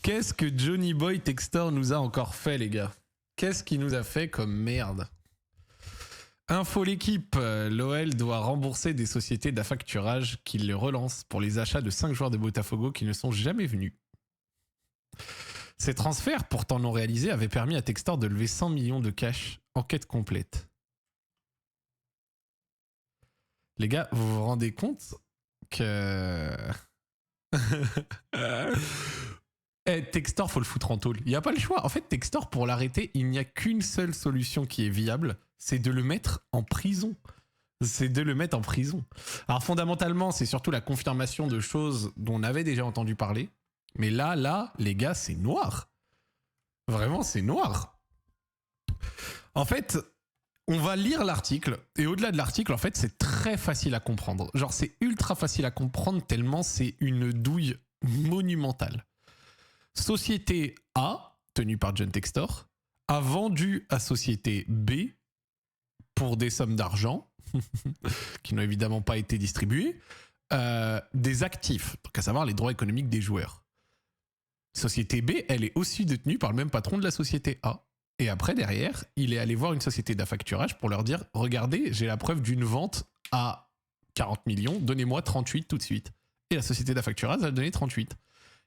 Qu'est-ce que Johnny Boy Textor nous a encore fait, les gars? Qu'est-ce qu'il nous a fait comme merde? Info l'équipe, l'OL doit rembourser des sociétés d'affacturage qui le relancent pour les achats de 5 joueurs de Botafogo qui ne sont jamais venus. Ces transferts, pourtant non réalisés, avaient permis à Textor de lever 100 millions de cash. Enquête complète. Les gars, vous vous rendez compte que... Textor, faut le foutre en tôle. Il n'y a pas le choix. En fait, Textor, pour l'arrêter, il n'y a qu'une seule solution qui est viable, c'est de le mettre en prison. Alors fondamentalement, c'est surtout la confirmation de choses dont on avait déjà entendu parler. Mais là, les gars, c'est noir. Vraiment, c'est noir. En fait, on va lire l'article, et au-delà de l'article, en fait, c'est très facile à comprendre. Genre, c'est ultra facile à comprendre tellement c'est une douille monumentale. Société A, tenue par John Textor, a vendu à société B pour des sommes d'argent qui n'ont évidemment pas été distribuées, des actifs, donc à savoir les droits économiques des joueurs. Société B, elle est aussi détenue par le même patron de la société A. Et après, derrière, il est allé voir une société d'affacturage pour leur dire « Regardez, j'ai la preuve d'une vente à 40 millions, donnez-moi 38 tout de suite. » Et la société d'affacturage a donné 38.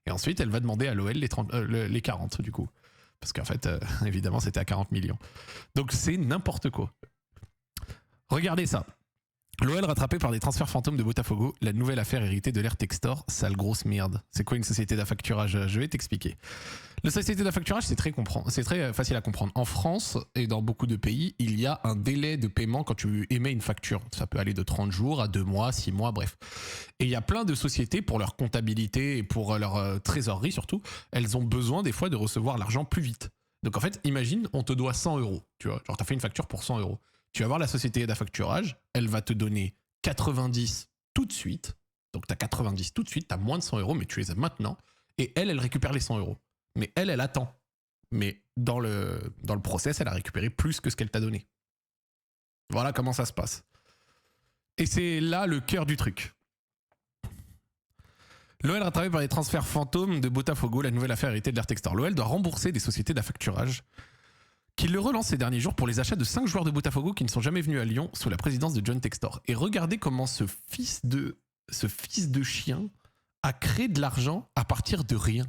Et ensuite, elle va demander à l'OL les 40, du coup. Parce qu'en fait, évidemment, c'était à 40 millions. Donc, c'est n'importe quoi. Regardez ça. L'OL rattrapé par des transferts fantômes de Botafogo, la nouvelle affaire héritée de l'ère Textor, sale grosse merde. C'est quoi une société d'affacturage? Je vais t'expliquer. La société d'affacturage, c'est très facile à comprendre. En France et dans beaucoup de pays, il y a un délai de paiement quand tu émets une facture. Ça peut aller de 30 jours à 2 mois, 6 mois, bref. Et il y a plein de sociétés, pour leur comptabilité et pour leur trésorerie surtout, elles ont besoin des fois de recevoir l'argent plus vite. Donc en fait, imagine, on te doit 100 €. Tu vois, genre t'as fait une facture pour 100 €. Tu vas voir la société d'affacturage, elle va te donner 90 tout de suite. Donc tu as 90 tout de suite, tu as moins de 100 €, mais tu les as maintenant. Et elle récupère les 100 €. Mais elle attend. Mais dans le process, elle a récupéré plus que ce qu'elle t'a donné. Voilà comment ça se passe. Et c'est là le cœur du truc. L'OL rattrapé par les transferts fantômes de Botafogo, la nouvelle affaire héritée de l'ère Textor. L'OL doit rembourser des sociétés d'affacturage qui le relance ces derniers jours pour les achats de 5 joueurs de Botafogo qui ne sont jamais venus à Lyon sous la présidence de John Textor. Et regardez comment ce fils de chien a créé de l'argent à partir de rien.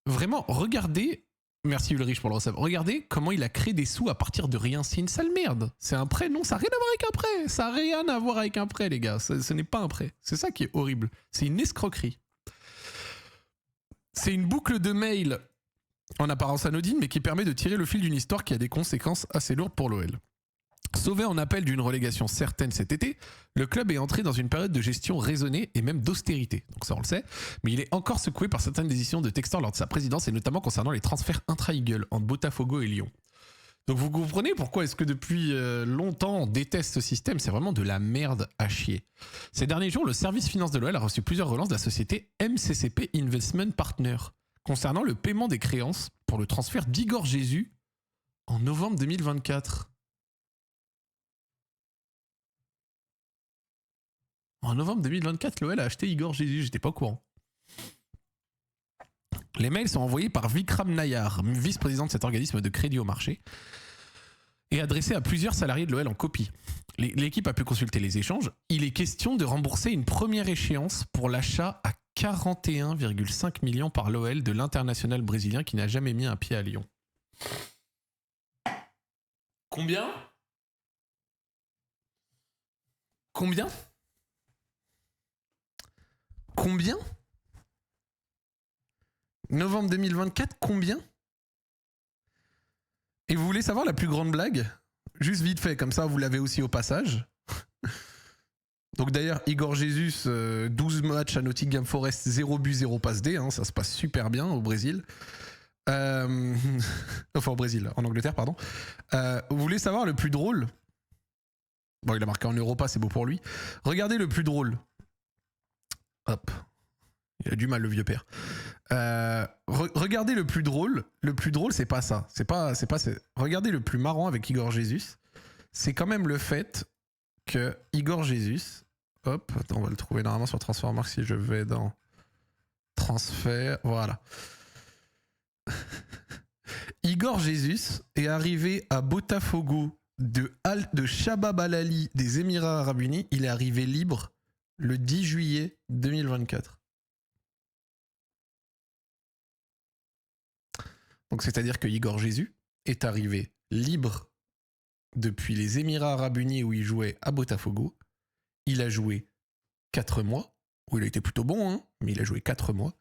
Vraiment, regardez, merci Ulrich pour le recevre, regardez comment il a créé des sous à partir de rien. C'est une sale merde. C'est un prêt, non, ça n'a rien à voir avec un prêt. Ça n'a rien à voir avec un prêt, les gars. Ce n'est pas un prêt. C'est ça qui est horrible. C'est une escroquerie. C'est une boucle de mail en apparence anodine, mais qui permet de tirer le fil d'une histoire qui a des conséquences assez lourdes pour l'OL. Sauvé en appel d'une relégation certaine cet été, le club est entré dans une période de gestion raisonnée et même d'austérité. Donc ça on le sait, mais il est encore secoué par certaines décisions de Textor lors de sa présidence et notamment concernant les transferts intra-Eagle entre Botafogo et Lyon. Donc vous comprenez pourquoi est-ce que depuis longtemps on déteste ce système, c'est vraiment de la merde à chier. Ces derniers jours, le service finance de l'OL a reçu plusieurs relances de la société MCCP Investment Partner concernant le paiement des créances pour le transfert d'Igor Jesus en novembre 2024. En novembre 2024, l'OL a acheté Igor Jesus, j'étais pas au courant. Les mails sont envoyés par Vikram Nayar, vice-président de cet organisme de crédit au marché, et adressés à plusieurs salariés de l'OL en copie. L'équipe a pu consulter les échanges. Il est question de rembourser une première échéance pour l'achat à 41,5 millions par l'OL de l'international brésilien qui n'a jamais mis un pied à Lyon. Combien ? Novembre 2024, combien ? Et vous voulez savoir la plus grande blague ? Juste vite fait, comme ça vous l'avez aussi au passage. Donc d'ailleurs, Igor Jesus, 12 matchs à Nottingham Forest, 0 but, 0 passe D, hein, ça se passe super bien au Brésil. Enfin au Brésil, en Angleterre, pardon. Vous voulez savoir le plus drôle ? Bon, il a marqué en Europa, c'est beau pour lui. Regardez le plus drôle. Hop. Il a du mal, le vieux père. Regardez le plus drôle. Le plus drôle, c'est pas ça. Regardez le plus marrant avec Igor Jesus. C'est quand même le fait que Igor Jesus... Hop, attends, on va le trouver normalement sur Transfermarkt si je vais dans... Transfert, voilà. Igor Jesus est arrivé à Botafogo de Shabab Al Ahly des Émirats Arabes Unis. Il est arrivé libre le 10 juillet 2024. Donc c'est-à-dire que Igor Jesus est arrivé libre depuis les Émirats Arabes Unis où il jouait à Botafogo. Il a joué 4 mois, où il a été plutôt bon, hein, mais il a joué 4 mois.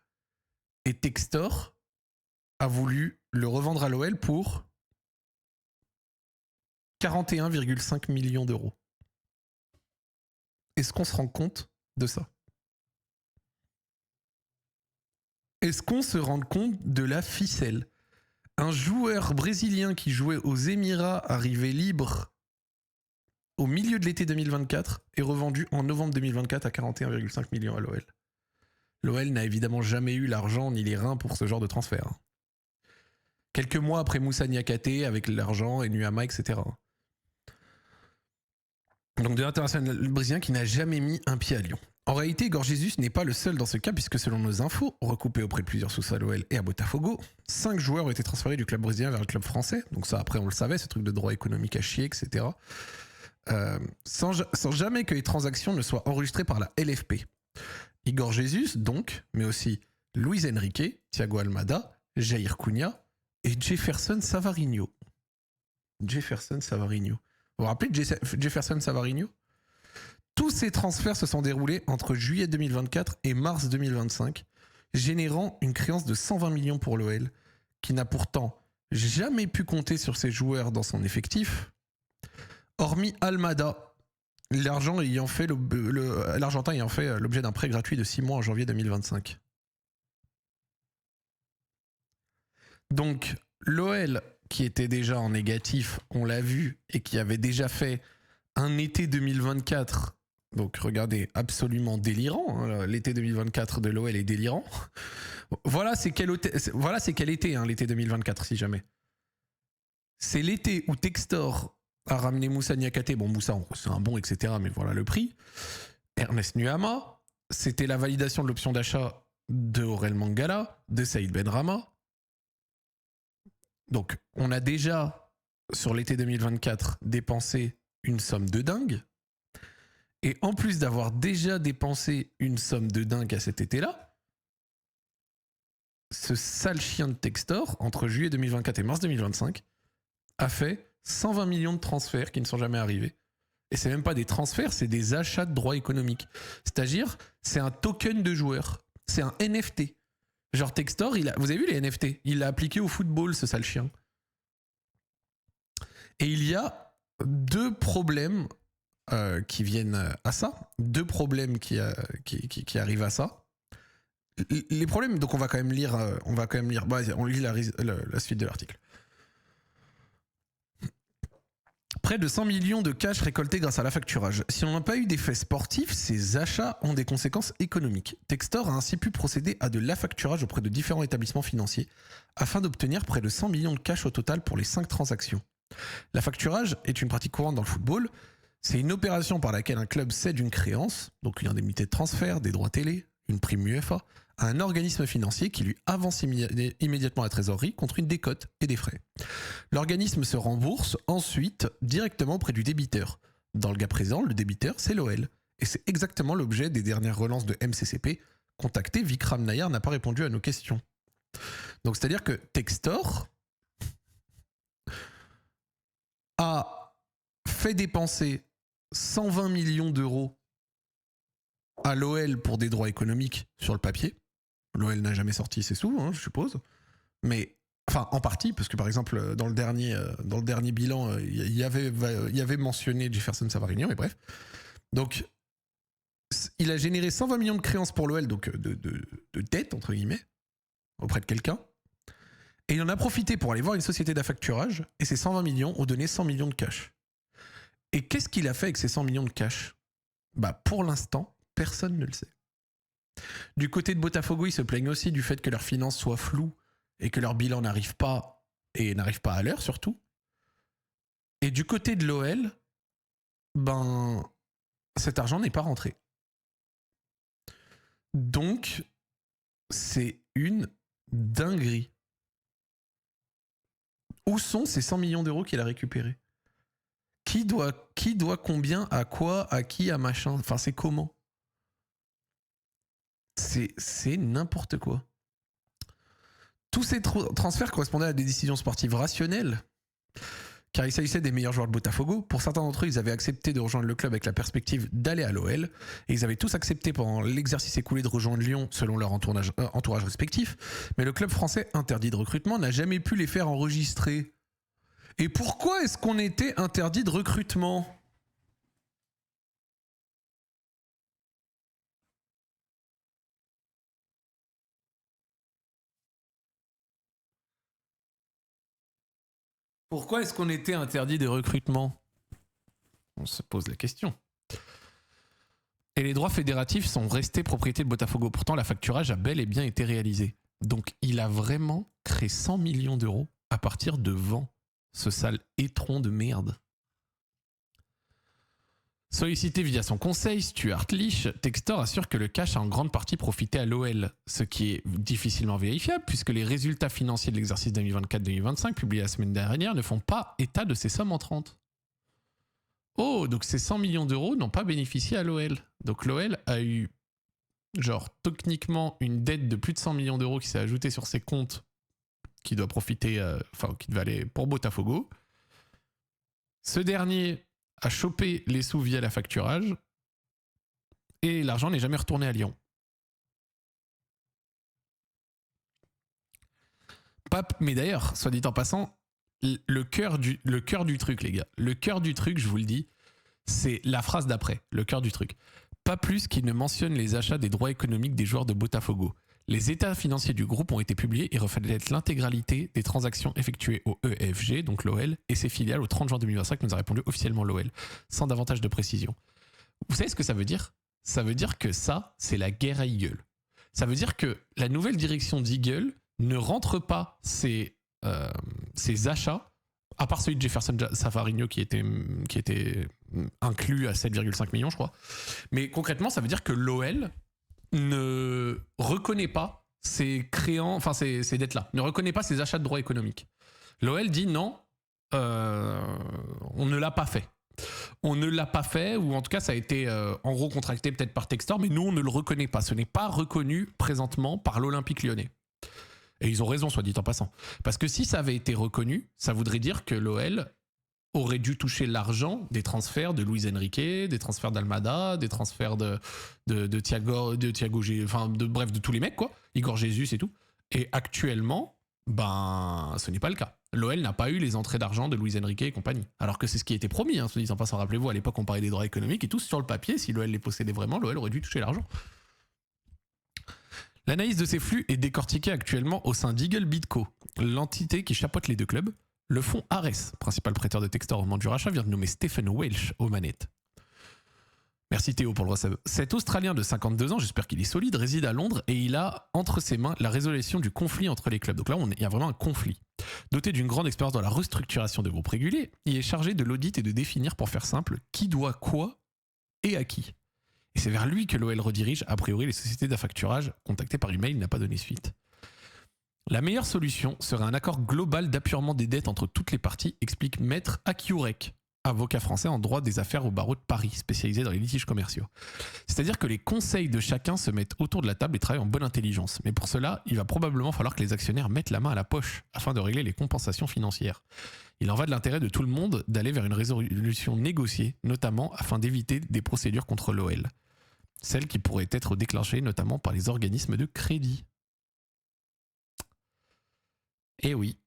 Et Textor a voulu le revendre à l'OL pour 41,5 millions d'euros. Est-ce qu'on se rend compte de ça? Est-ce qu'on se rend compte de la ficelle? Un joueur brésilien qui jouait aux Émirats arrivé libre au milieu de l'été 2024 est revendu en novembre 2024 à 41,5 millions à l'OL. L'OL n'a évidemment jamais eu l'argent ni les reins pour ce genre de transfert. Quelques mois après Moussa Niakhaté avec l'argent et Nuama, etc. Donc de l'international brésilien qui n'a jamais mis un pied à Lyon. En réalité, Igor Jesus n'est pas le seul dans ce cas puisque selon nos infos, recoupées auprès de plusieurs sources à l'OL et à Botafogo, 5 joueurs ont été transférés du club brésilien vers le club français. Donc ça après on le savait, ce truc de droit économique à chier, etc. Sans jamais que les transactions ne soient enregistrées par la LFP. Igor Jesus donc, mais aussi Luis Enrique, Thiago Almada, Jair Cunha et Jefferson Savarino. Jefferson Savarino. Vous vous rappelez de Jefferson Savarino? Tous ces transferts se sont déroulés entre juillet 2024 et mars 2025, générant une créance de 120 millions pour l'OL, qui n'a pourtant jamais pu compter sur ses joueurs dans son effectif, hormis Almada, l'Argentin ayant fait l'objet d'un prêt gratuit de 6 mois en janvier 2025. Donc, l'OL, qui était déjà en négatif, on l'a vu, et qui avait déjà fait un été 2024, donc regardez, absolument délirant, hein, l'été 2024 de l'OL est délirant. Voilà c'est quel été, hein, l'été 2024, si jamais. C'est l'été où Textor a ramené Moussa Niakhaté, bon Moussa c'est un bon, etc., mais voilà le prix. Ernest Nuama, c'était la validation de l'option d'achat de Aurel Mangala, de Saïd Benrahma. Donc, on a déjà, sur l'été 2024, dépensé une somme de dingue. Et en plus d'avoir déjà dépensé une somme de dingue à cet été-là, ce sale chien de Textor, entre juillet 2024 et mars 2025, a fait 120 millions de transferts qui ne sont jamais arrivés. Et c'est même pas des transferts, c'est des achats de droits économiques. C'est-à-dire, c'est un token de joueur. C'est un NFT. Genre Textor, vous avez vu les NFT? Il l'a appliqué au football, ce sale chien. Et il y a 2 problèmes qui viennent à ça. 2 problèmes qui arrivent à ça. Les problèmes, donc on va quand même lire, bah, on lit la suite de l'article. Près de 100 millions de cash récoltés grâce à l'affacturage. Si on n'a pas eu d'effet sportif, ces achats ont des conséquences économiques. Textor a ainsi pu procéder à de l'affacturage auprès de différents établissements financiers afin d'obtenir près de 100 millions de cash au total pour les 5 transactions. L'affacturage est une pratique courante dans le football. C'est une opération par laquelle un club cède une créance, donc une indemnité de transfert, des droits télé, une prime UEFA, à un organisme financier qui lui avance immédiatement la trésorerie contre une décote et des frais. L'organisme se rembourse ensuite directement auprès du débiteur. Dans le cas présent, le débiteur, c'est l'OL. Et c'est exactement l'objet des dernières relances de MCCP. Contacté, Vikram Nair n'a pas répondu à nos questions. Donc c'est-à-dire que Textor a fait dépenser 120 millions d'euros à l'OL pour des droits économiques sur le papier. L'OL n'a jamais sorti ses sous, hein, je suppose. Mais, enfin, en partie, parce que par exemple, dans le dernier bilan, il y avait mentionné Jefferson Savarino, mais bref. Donc, il a généré 120 millions de créances pour l'OL, donc de dette, entre guillemets, auprès de quelqu'un. Et il en a profité pour aller voir une société d'affacturage, et ces 120 millions ont donné 100 millions de cash. Et qu'est-ce qu'il a fait avec ces 100 millions de cash? Bah, pour l'instant, personne ne le sait. Du côté de Botafogo, ils se plaignent aussi du fait que leurs finances soient floues et que leur bilan n'arrive pas, et n'arrive pas à l'heure surtout. Et du côté de l'OL, ben, cet argent n'est pas rentré. Donc, c'est une dinguerie. Où sont ces 100 millions d'euros qu'il a récupérés? Qui doit combien, à quoi, à qui, à machin? Enfin, c'est comment? C'est n'importe quoi. Tous ces transferts correspondaient à des décisions sportives rationnelles, car il s'agissait des meilleurs joueurs de Botafogo. Pour certains d'entre eux, ils avaient accepté de rejoindre le club avec la perspective d'aller à l'OL, et ils avaient tous accepté pendant l'exercice écoulé de rejoindre Lyon selon leur entourage respectif, mais le club français interdit de recrutement n'a jamais pu les faire enregistrer. Et pourquoi est-ce qu'on était interdit de recrutement? Pourquoi est-ce qu'on était interdit de recrutement? On se pose la question. Et les droits fédératifs sont restés propriété de Botafogo. Pourtant, la facturage a bel et bien été réalisé. Donc, il a vraiment créé 100 millions d'euros à partir de vent. Ce sale étron de merde. Sollicité via son conseil, Stuart Leach, Textor assure que le cash a en grande partie profité à l'OL, ce qui est difficilement vérifiable puisque les résultats financiers de l'exercice 2024-2025 publiés la semaine dernière ne font pas état de ces sommes entrantes. Oh, donc ces 100 millions d'euros n'ont pas bénéficié à l'OL. Donc l'OL a eu, genre, techniquement, une dette de plus de 100 millions d'euros qui s'est ajoutée sur ses comptes qui doit profiter, qui devait aller pour Botafogo. Ce dernier a chopé les sous via la facturage et l'argent n'est jamais retourné à Lyon. Mais d'ailleurs, soit dit en passant, le cœur du truc, les gars, le cœur du truc, je vous le dis, c'est la phrase d'après, le cœur du truc. Pas plus qu'il ne mentionne les achats des droits économiques des joueurs de Botafogo. Les états financiers du groupe ont été publiés et reflètent l'intégralité des transactions effectuées au EFG, donc l'OL, et ses filiales au 30 juin 2025, nous a répondu officiellement l'OL, sans davantage de précision. Vous savez ce que ça veut dire? Ça veut dire que ça, c'est la guerre à Eagle. Ça veut dire que la nouvelle direction d'Eagle ne rentre pas ses achats, à part celui de Jefferson Savarino qui était inclus à 7,5 millions, je crois. Mais concrètement, ça veut dire que l'OL ne reconnaît pas ces dettes-là, ne reconnaît pas ces achats de droits économiques. L'OL dit non, on ne l'a pas fait. On ne l'a pas fait, ou en tout cas ça a été en gros contracté peut-être par Textor, mais nous on ne le reconnaît pas. Ce n'est pas reconnu présentement par l'Olympique Lyonnais. Et ils ont raison, soit dit en passant. Parce que si ça avait été reconnu, ça voudrait dire que l'OL aurait dû toucher l'argent des transferts de Luis Enrique, des transferts d'Almada, des transferts de Thiago, bref, de tous les mecs, quoi. Igor Jesus et tout. Et actuellement, ce n'est pas le cas. L'OL n'a pas eu les entrées d'argent de Luis Enrique et compagnie. Alors que c'est ce qui était promis, soit dit en passant. Rappelez-vous, à l'époque, on parlait des droits économiques et tout sur le papier. Si l'OL les possédait vraiment, l'OL aurait dû toucher l'argent. L'analyse de ces flux est décortiquée actuellement au sein d'Eagle Bidco, l'entité qui chapeaute les deux clubs. Le fonds Ares, principal prêteur de Textor au moment du rachat, vient de nommer Stephen Welsh aux manettes. Merci Théo pour le receveur. Cet Australien de 52 ans, j'espère qu'il est solide, réside à Londres et il a entre ses mains la résolution du conflit entre les clubs. Donc là, il y a vraiment un conflit. Doté d'une grande expérience dans la restructuration de groupes réguliers, il est chargé de l'audit et de définir, pour faire simple, qui doit quoi et à qui. Et c'est vers lui que l'OL redirige, a priori, les sociétés d'affacturage contactées par email n'a pas donné suite. La meilleure solution serait un accord global d'appurement des dettes entre toutes les parties, explique Maître Akiurek, avocat français en droit des affaires au barreau de Paris, spécialisé dans les litiges commerciaux. C'est-à-dire que les conseils de chacun se mettent autour de la table et travaillent en bonne intelligence. Mais pour cela, il va probablement falloir que les actionnaires mettent la main à la poche afin de régler les compensations financières. Il en va de l'intérêt de tout le monde d'aller vers une résolution négociée, notamment afin d'éviter des procédures contre l'OL. Celles qui pourraient être déclenchées notamment par les organismes de crédit. Eh oui.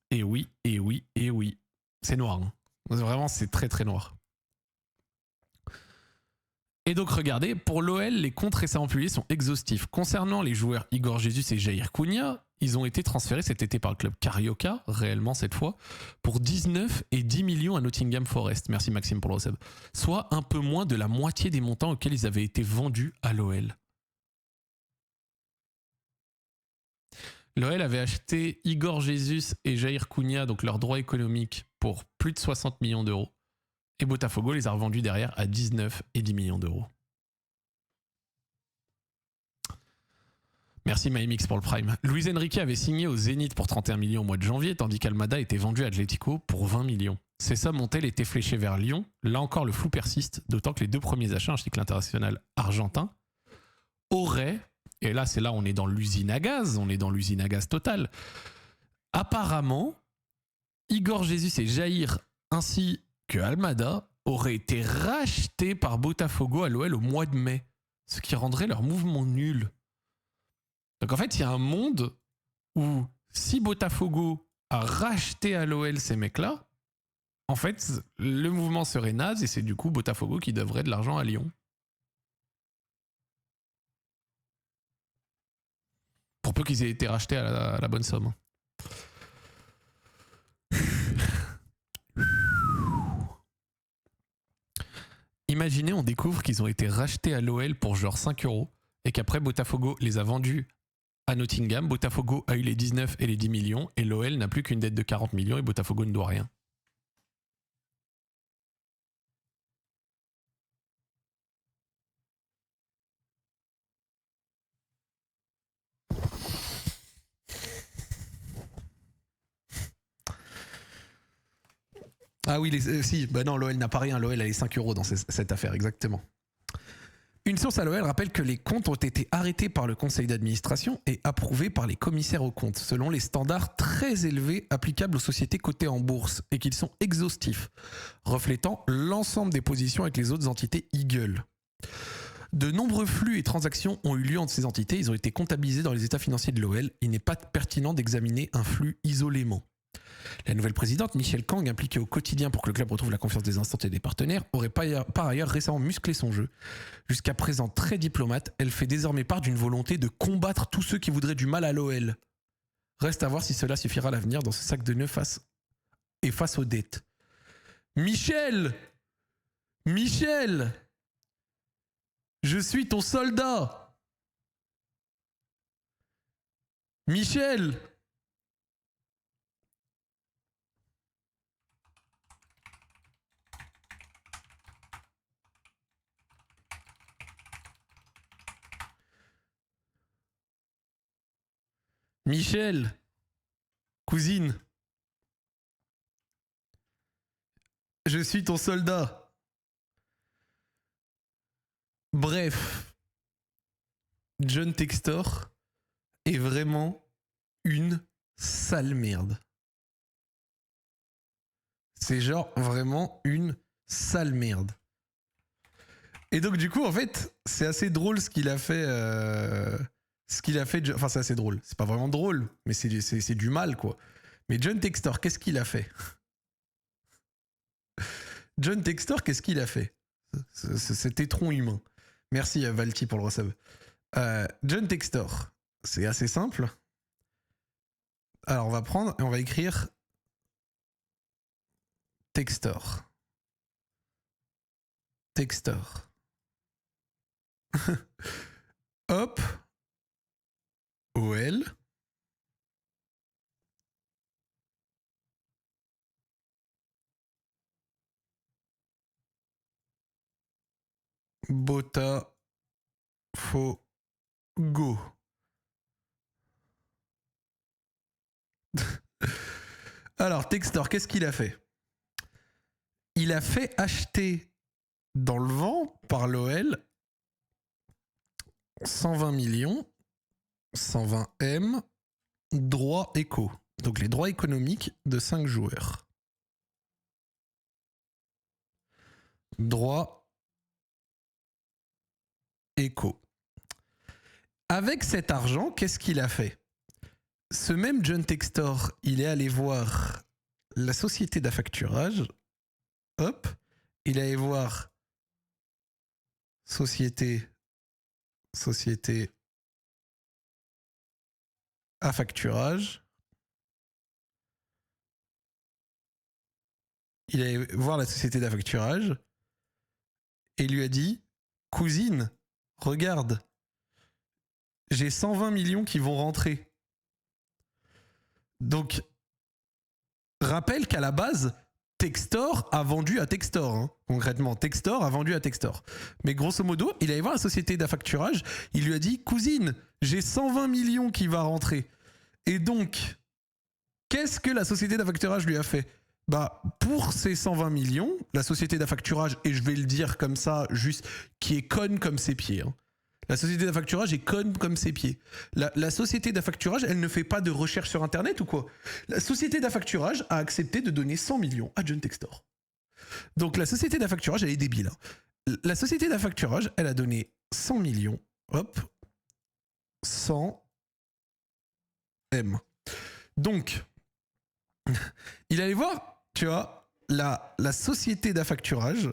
Eh oui, eh oui, eh oui. C'est noir. Hein. Vraiment, c'est très très noir. Et donc regardez, pour l'OL, les comptes récemment publiés sont exhaustifs. Concernant les joueurs Igor Jesus et Jair Cunha, ils ont été transférés cet été par le club Carioca, réellement cette fois, pour 19 et 10 millions à Nottingham Forest. Merci Maxime pour le receb. Soit un peu moins de la moitié des montants auxquels ils avaient été vendus à l'OL. L'OL avait acheté Igor Jesus et Jair Cunha, donc leurs droits économiques, pour plus de 60 millions d'euros. Et Botafogo les a revendus derrière à 19 et 10 millions d'euros. Merci MyMix pour le Prime. Luis Enrique avait signé au Zénith pour 31 millions au mois de janvier, tandis qu'Almada était vendu à Atlético pour 20 millions. Ces sommes ont-elles été fléchées vers Lyon? Là encore, le flou persiste, d'autant que les deux premiers achats, ainsi que l'international argentin, auraient, et là c'est là on est dans l'usine à gaz, totale. Apparemment, Igor Jesus et Jair, ainsi que Almada, auraient été rachetés par Botafogo à l'OL au mois de mai, ce qui rendrait leur mouvement nul. Donc en fait, il y a un monde où si Botafogo a racheté à l'OL ces mecs-là, en fait, le mouvement serait naze et c'est du coup Botafogo qui devrait de l'argent à Lyon. Pour peu qu'ils aient été rachetés à la bonne somme. Imaginez, on découvre qu'ils ont été rachetés à l'OL pour genre 5 € et qu'après Botafogo les a vendus à Nottingham. Botafogo a eu les 19 et les 10 millions et l'OL n'a plus qu'une dette de 40 millions et Botafogo ne doit rien. Ah oui, si, bah non, l'OL n'a pas rien, l'OL a les 5 € dans cette affaire, exactement. Une source à l'OL rappelle que les comptes ont été arrêtés par le conseil d'administration et approuvés par les commissaires aux comptes, selon les standards très élevés applicables aux sociétés cotées en bourse, et qu'ils sont exhaustifs, reflétant l'ensemble des positions avec les autres entités Eagle. De nombreux flux et transactions ont eu lieu entre ces entités, ils ont été comptabilisés dans les états financiers de l'OL, il n'est pas pertinent d'examiner un flux isolément. La nouvelle présidente, Michelle Kang, impliquée au quotidien pour que le club retrouve la confiance des instances et des partenaires, aurait par ailleurs récemment musclé son jeu. Jusqu'à présent très diplomate, elle fait désormais part d'une volonté de combattre tous ceux qui voudraient du mal à l'OL. Reste à voir si cela suffira à l'avenir dans ce sac de nœuds face aux dettes. Michel, je suis ton soldat. Michel. Michel, cousine, je suis ton soldat. Bref, John Textor est vraiment une sale merde. C'est genre vraiment une sale merde. Et donc du coup, en fait, c'est assez drôle ce qu'il a fait... Enfin, c'est assez drôle. C'est pas vraiment drôle, mais c'est du mal, quoi. Mais John Textor, qu'est-ce qu'il a fait? John Textor, qu'est-ce qu'il a fait? Cet étron humain. Merci à Valti pour le resub. John Textor, c'est assez simple. Alors, on va prendre et on va écrire Textor. Textor. Hop. OL. Botafogo. Alors, Textor, qu'est-ce qu'il a fait? Il a fait acheter dans le vent par l'OL 120 millions, 120 M, droits éco. Donc les droits économiques de 5 joueurs. Droits éco. Avec cet argent, qu'est-ce qu'il a fait? Ce même John Textor, il est allé voir la société d'affacturage. Hop. Il est allé voir société affacturage. Il est allé voir la société d'affacturage et lui a dit: cousine, regarde, j'ai 120 millions qui vont rentrer. Donc, rappelle qu'à la base, Textor a vendu à Textor, hein. Concrètement, Textor a vendu à Textor. Mais grosso modo, il allait voir la société d'affacturage, il lui a dit « Cousine, j'ai 120 millions qui va rentrer. » Et donc, qu'est-ce que la société d'affacturage lui a fait? Bah, pour ces 120 millions, la société d'affacturage, et je vais le dire comme ça, juste, qui est conne comme ses pieds, hein. La société d'affacturage est conne comme ses pieds. La société d'affacturage, elle ne fait pas de recherche sur Internet ou quoi? La société d'affacturage a accepté de donner 100 millions à John Textor. Donc la société d'affacturage, elle est débile, hein. La société d'affacturage, elle a donné 100 millions. Hop. 100 M. Donc, il allait voir, tu vois, la société d'affacturage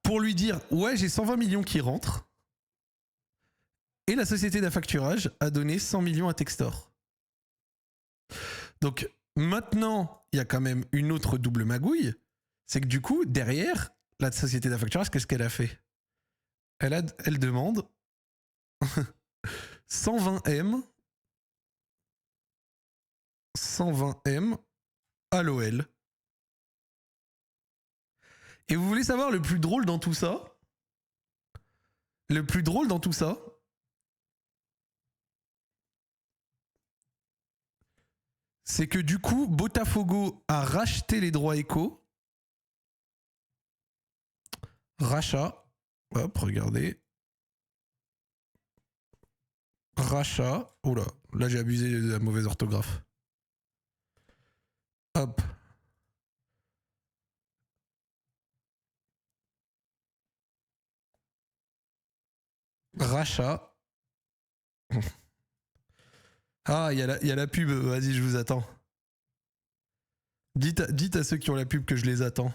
pour lui dire « Ouais, j'ai 120 millions qui rentrent. » Et la société d'affacturage a donné 100 millions à Textor. Donc, maintenant, il y a quand même une autre double magouille. C'est que du coup, derrière, la société d'affacturage, qu'est-ce qu'elle a fait? Elle demande 120 M à l'OL. Et vous voulez savoir le plus drôle dans tout ça? Le plus drôle dans tout ça, c'est que du coup, Botafogo a racheté les droits éco. Rachat. Hop, regardez. Rachat. Oh là j'ai abusé de la mauvaise orthographe. Hop. Rachat. Ah, il y a la pub. Vas-y, je vous attends. Dites à ceux qui ont la pub que je les attends.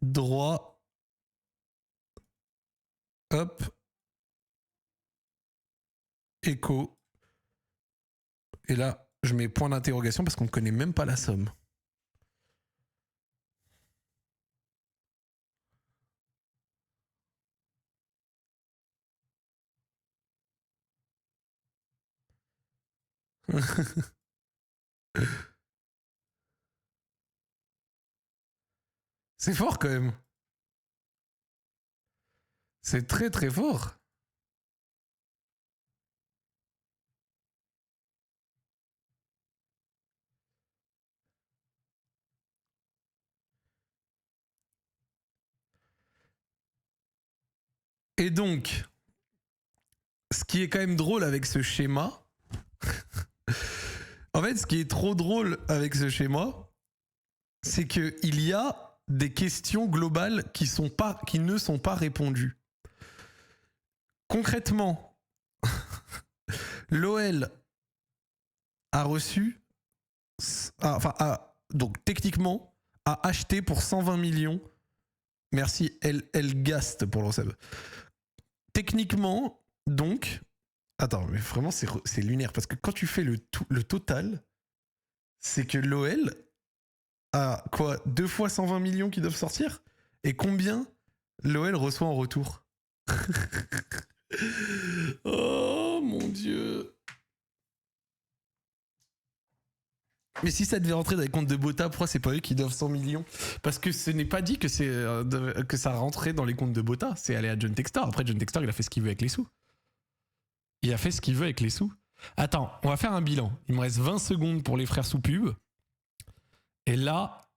Droit. Hop. Écho. Et là, je mets point d'interrogation parce qu'on ne connaît même pas la somme. C'est fort quand même. C'est très très fort. Et donc, ce qui est quand même drôle avec ce schéma, en fait, ce qui est trop drôle avec ce schéma, c'est qu'il y a des questions globales qui ne sont pas répondues. Concrètement, l'OL a reçu, donc techniquement, a acheté pour 120 millions. Merci, Elgast pour le sub. Techniquement, donc, attends, mais vraiment, c'est lunaire parce que quand tu fais le total, c'est que l'OL a quoi, 2 fois 120 millions qui doivent sortir? Et combien l'OL reçoit en retour? Oh mon Dieu. Mais si ça devait rentrer dans les comptes de Bota, pourquoi c'est pas eux qui doivent 100 millions? Parce que ce n'est pas dit que ça rentrait dans les comptes de Bota. C'est allé à John Textor. Après, John Textor, il a fait ce qu'il veut avec les sous. Il a fait ce qu'il veut avec les sous. Attends, on va faire un bilan. Il me reste 20 secondes pour les frères sous pub. Et là,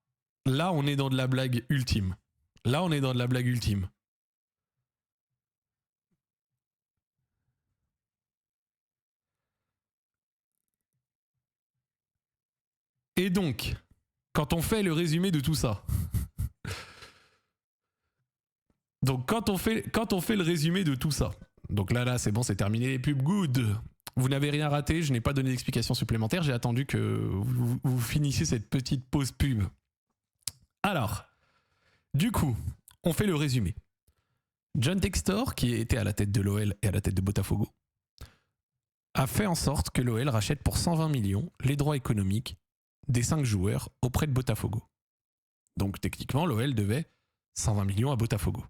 on est dans de la blague ultime. Là, on est dans de la blague ultime. Et donc, quand on fait le résumé de tout ça, quand on fait le résumé de tout ça, donc là, c'est bon, c'est terminé les pubs, good. Vous n'avez rien raté, je n'ai pas donné d'explication supplémentaire, j'ai attendu que vous finissiez cette petite pause pub. Alors, du coup, on fait le résumé. John Textor, qui était à la tête de l'OL et à la tête de Botafogo, a fait en sorte que l'OL rachète pour 120 millions les droits économiques des 5 joueurs auprès de Botafogo. Donc techniquement, l'OL devait 120 millions à Botafogo.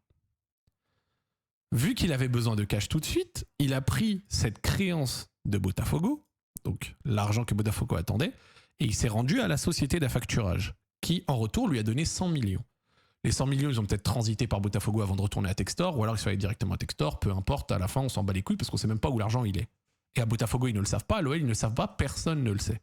Vu qu'il avait besoin de cash tout de suite, il a pris cette créance de Botafogo, donc l'argent que Botafogo attendait, Et il s'est rendu à la société d'affacturage, qui en retour lui a donné 100 millions. Les 100 millions, ils ont peut-être transité par Botafogo avant de retourner à Textor, ou alors ils sont allés directement à Textor, peu importe, à la fin on s'en bat les couilles parce qu'on sait même pas où l'argent il est. Et à Botafogo ils ne le savent pas, à l'OL ils ne le savent pas, personne ne le sait.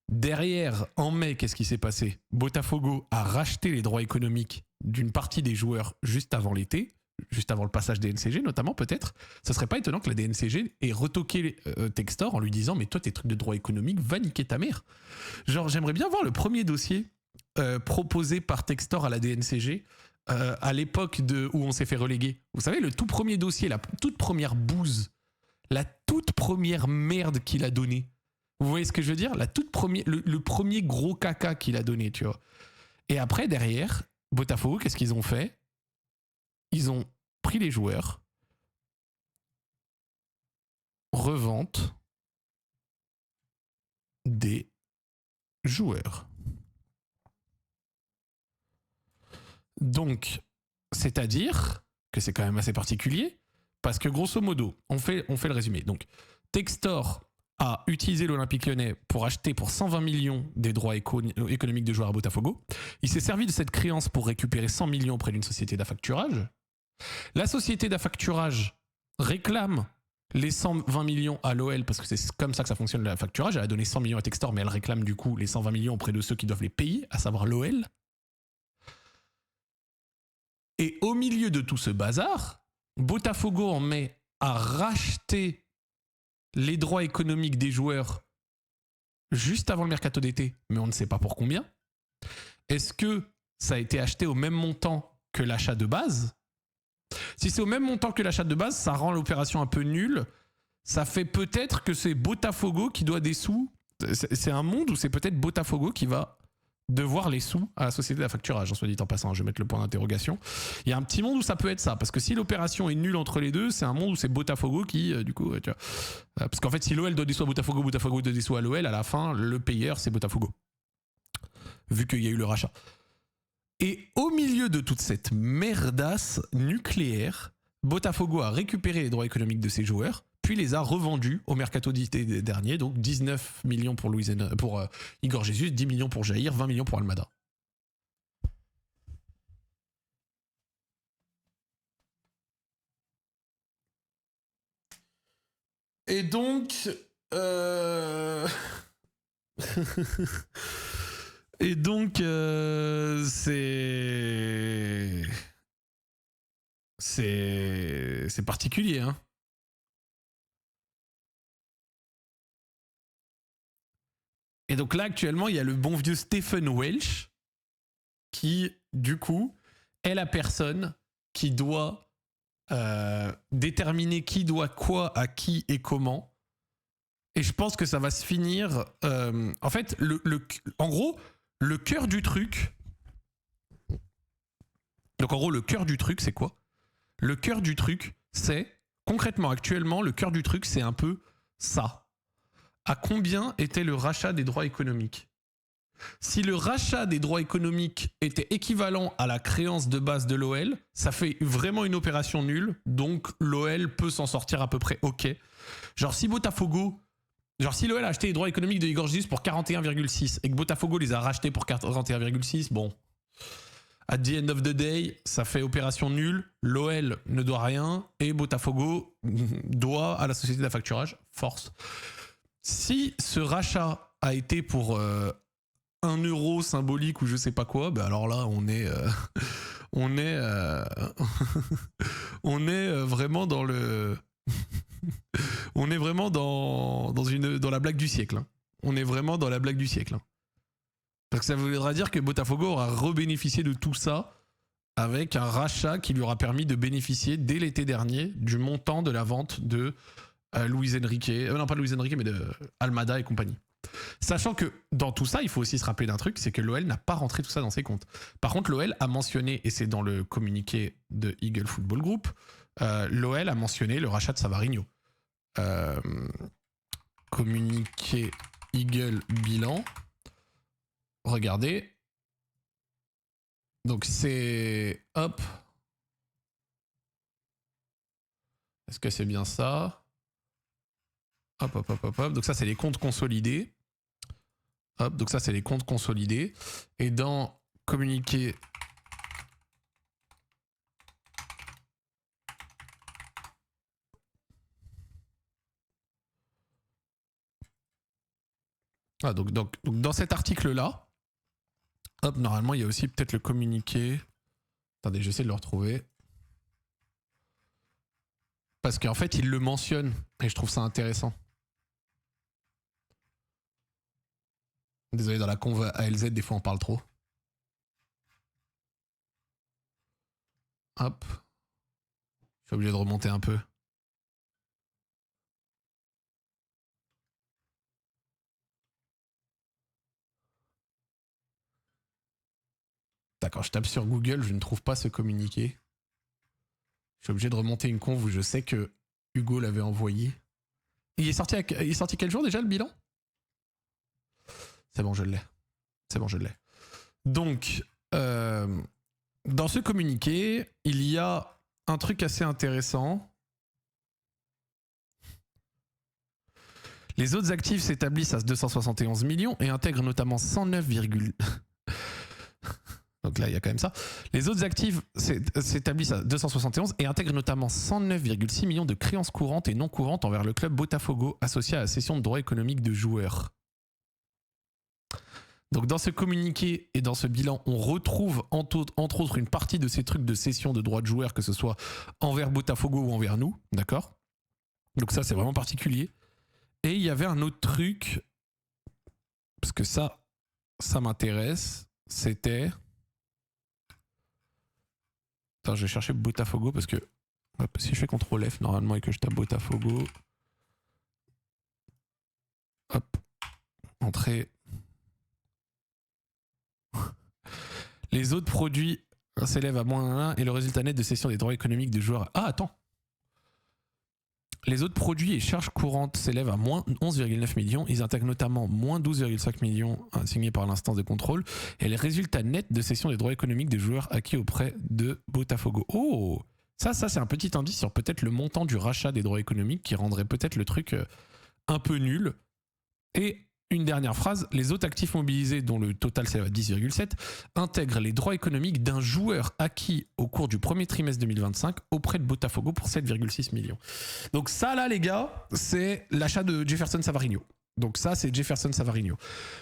Derrière, en mai, qu'est-ce qui s'est passé? Botafogo a racheté les droits économiques d'une partie des joueurs juste avant l'été, juste avant le passage des DNCG notamment peut-être. Ça serait pas étonnant que la DNCG ait retoqué Textor en lui disant mais toi tes trucs de droits économiques, va niquer ta mère. Genre j'aimerais bien voir le premier dossier proposé par Textor à la DNCG à l'époque où on s'est fait reléguer. Vous savez, le tout premier dossier, la toute première bouse, la toute première merde qu'il a donnée. Vous voyez ce que je veux dire? La toute première, le premier gros caca qu'il a donné, tu vois. Et après, derrière, Botafogo, qu'est-ce qu'ils ont fait? Ils ont pris les joueurs, revente des joueurs. Donc, c'est-à-dire que c'est quand même assez particulier, parce que grosso modo, on fait le résumé. Donc, Textor a utilisé l'Olympique Lyonnais pour acheter pour 120 millions des droits économiques de joueurs à Botafogo. Il s'est servi de cette créance pour récupérer 100 millions auprès d'une société d'affacturage. La société d'affacturage réclame les 120 millions à l'OL parce que c'est comme ça que ça fonctionne le facturage. Elle a donné 100 millions à Textor, mais elle réclame du coup les 120 millions auprès de ceux qui doivent les payer, à savoir l'OL. Et au milieu de tout ce bazar, Botafogo en mai a racheté les droits économiques des joueurs juste avant le mercato d'été, mais on ne sait pas pour combien. Est-ce que ça a été acheté au même montant que l'achat de base? Si c'est au même montant que l'achat de base, ça rend l'opération un peu nulle. Ça fait peut-être que c'est Botafogo qui doit des sous. C'est un monde où c'est peut-être Botafogo qui va devoir les sous à la société d'affacturage, soit dit en passant, je vais mettre le point d'interrogation. Il y a un petit monde où ça peut être ça, parce que si l'opération est nulle entre les deux, c'est un monde où c'est Botafogo qui, du coup, tu vois, parce qu'en fait, si l'OL doit des sous à Botafogo, Botafogo doit des sous à l'OL, à la fin, le payeur, c'est Botafogo, vu qu'il y a eu le rachat. Et au milieu de toute cette merdasse nucléaire, Botafogo a récupéré les droits économiques de ses joueurs, puis les a revendus au mercato d'été dernier, donc 19 millions pour Igor Jesus, 10 millions pour Jair, 20 millions pour Almada. Et donc... Et donc, c'est particulier, hein. Et donc là, actuellement, il y a le bon vieux Stephen Welch qui, du coup, est la personne qui doit déterminer qui doit quoi à qui et comment. Et je pense que ça va se finir... en fait, en gros, le cœur du truc... Donc en gros, le cœur du truc, c'est quoi? Le cœur du truc, c'est... Concrètement, actuellement, le cœur du truc, c'est un peu ça. À combien était le rachat des droits économiques? Si le rachat des droits économiques était équivalent à la créance de base de l'OL, ça fait vraiment une opération nulle, donc l'OL peut s'en sortir à peu près ok. Genre si Botafogo... Genre si l'OL a acheté les droits économiques de Igor Jesus pour 41,6 et que Botafogo les a rachetés pour 41,6, bon... At the end of the day, ça fait opération nulle, l'OL ne doit rien et Botafogo doit à la société d'affacturage, force. Si ce rachat a été pour 1 euro symbolique ou je sais pas quoi, ben alors là on est on est on est vraiment dans le on est vraiment dans la blague du siècle. Hein. On est vraiment dans la blague du siècle. Hein. Parce que ça voudra dire que Botafogo aura rebénéficié de tout ça avec un rachat qui lui aura permis de bénéficier dès l'été dernier du montant de la vente de Luis Enrique, non pas Luis Enrique mais de Almada et compagnie. Sachant que dans tout ça, il faut aussi se rappeler d'un truc, c'est que l'OL n'a pas rentré tout ça dans ses comptes. Par contre, l'OL a mentionné, et c'est dans le communiqué de Eagle Football Group, l'OL a mentionné le rachat de Savarino. Communiqué Eagle bilan. Regardez. Donc c'est... Hop. Est-ce que c'est bien ça? Hop, hop, hop, hop, hop. Donc ça, c'est les comptes consolidés. Hop, donc ça, c'est les comptes consolidés. Et dans communiqué... Ah, donc dans cet article-là, hop, normalement, il y a aussi peut-être le communiqué. Attendez, j'essaie de le retrouver. Parce qu'en fait, il le mentionne et je trouve ça intéressant. Désolé, dans la conv ALZ, des fois, on parle trop. Hop. Je suis obligé de remonter un peu. D'accord, je tape sur Google, je ne trouve pas ce communiqué. Je suis obligé de remonter une conv où je sais que Hugo l'avait envoyé. Il est sorti quel jour déjà le bilan? C'est bon, je l'ai. C'est bon, je l'ai. Donc, dans ce communiqué, il y a un truc assez intéressant. Les autres actifs s'établissent à 271 millions et intègrent notamment 109, donc là, il y a quand même ça. Les autres actifs s'établissent à 271 et intègrent notamment 109,6 millions de créances courantes et non courantes envers le club Botafogo associé à la cession de droits économiques de joueurs. Donc dans ce communiqué et dans ce bilan, on retrouve entre autres une partie de ces trucs de cession de droits de joueurs, que ce soit envers Botafogo ou envers nous, d'accord? Donc ça, c'est vraiment particulier. Et il y avait un autre truc, parce que ça m'intéresse, c'était... Attends, je vais chercher Botafogo parce que hop, si je fais CTRL F normalement et que je tape Botafogo, hop, entrée. Les autres produits s'élèvent à moins 1 et le résultat net de cession des droits économiques de joueurs... Ah, attends. Les autres produits et charges courantes s'élèvent à moins 11,9 millions. Ils intègrent notamment moins 12,5 millions assignés par l'instance de contrôle et les résultats nets de cession des droits économiques des joueurs acquis auprès de Botafogo. Oh, ça c'est un petit indice sur peut-être le montant du rachat des droits économiques qui rendrait peut-être le truc un peu nul. Et une dernière phrase, les autres actifs mobilisés, dont le total s'élève à 10,7, intègrent les droits économiques d'un joueur acquis au cours du premier trimestre 2025 auprès de Botafogo pour 7,6 millions. Donc ça là les gars, c'est l'achat de Jefferson Savarino. Donc ça c'est Jefferson Savarino.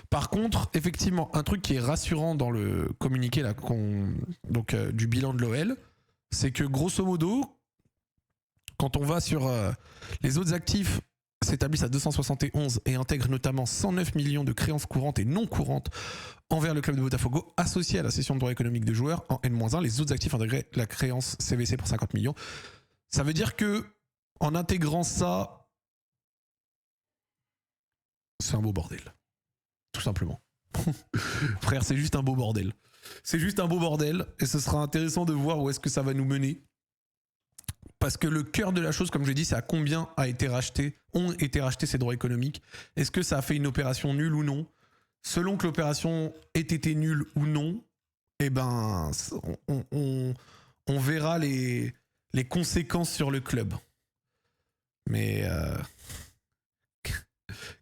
Par contre, effectivement, un truc qui est rassurant dans le communiqué là, du bilan de l'OL, c'est que grosso modo, quand on va sur les autres actifs s'établissent à 271 et intègrent notamment 109 millions de créances courantes et non courantes envers le club de Botafogo associé à la cession de droits économiques de joueurs en N-1. Les autres actifs intégraient la créance CVC pour 50 millions. Ça veut dire que en intégrant ça, c'est un beau bordel. Tout simplement. Frère, c'est juste un beau bordel. C'est juste un beau bordel et ce sera intéressant de voir où est-ce que ça va nous mener. Parce que le cœur de la chose, comme je l'ai dit, c'est à combien ont été rachetés ces droits économiques. Est-ce que ça a fait une opération nulle ou non? Selon que l'opération ait été nulle ou non, eh ben, on verra les conséquences sur le club. Mais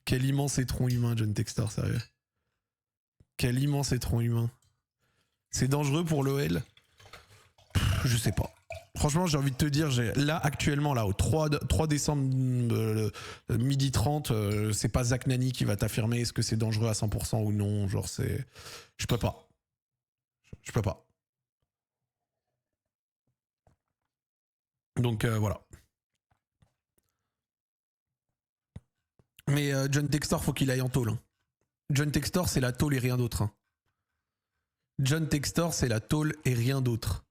quel immense étron humain, John Textor, sérieux. Quel immense étron humain. C'est dangereux pour l'OL? Je sais pas. Franchement, j'ai envie de te dire, là, actuellement, là, au 3 décembre, midi 30, c'est pas Zach Nani qui va t'affirmer est-ce que c'est dangereux à 100% ou non. Genre, c'est... Je peux pas. Je peux pas. Donc, voilà. Mais John Textor, faut qu'il aille en tôle. Hein. John Textor, c'est la tôle et rien d'autre. Hein. John Textor, c'est la tôle et rien d'autre.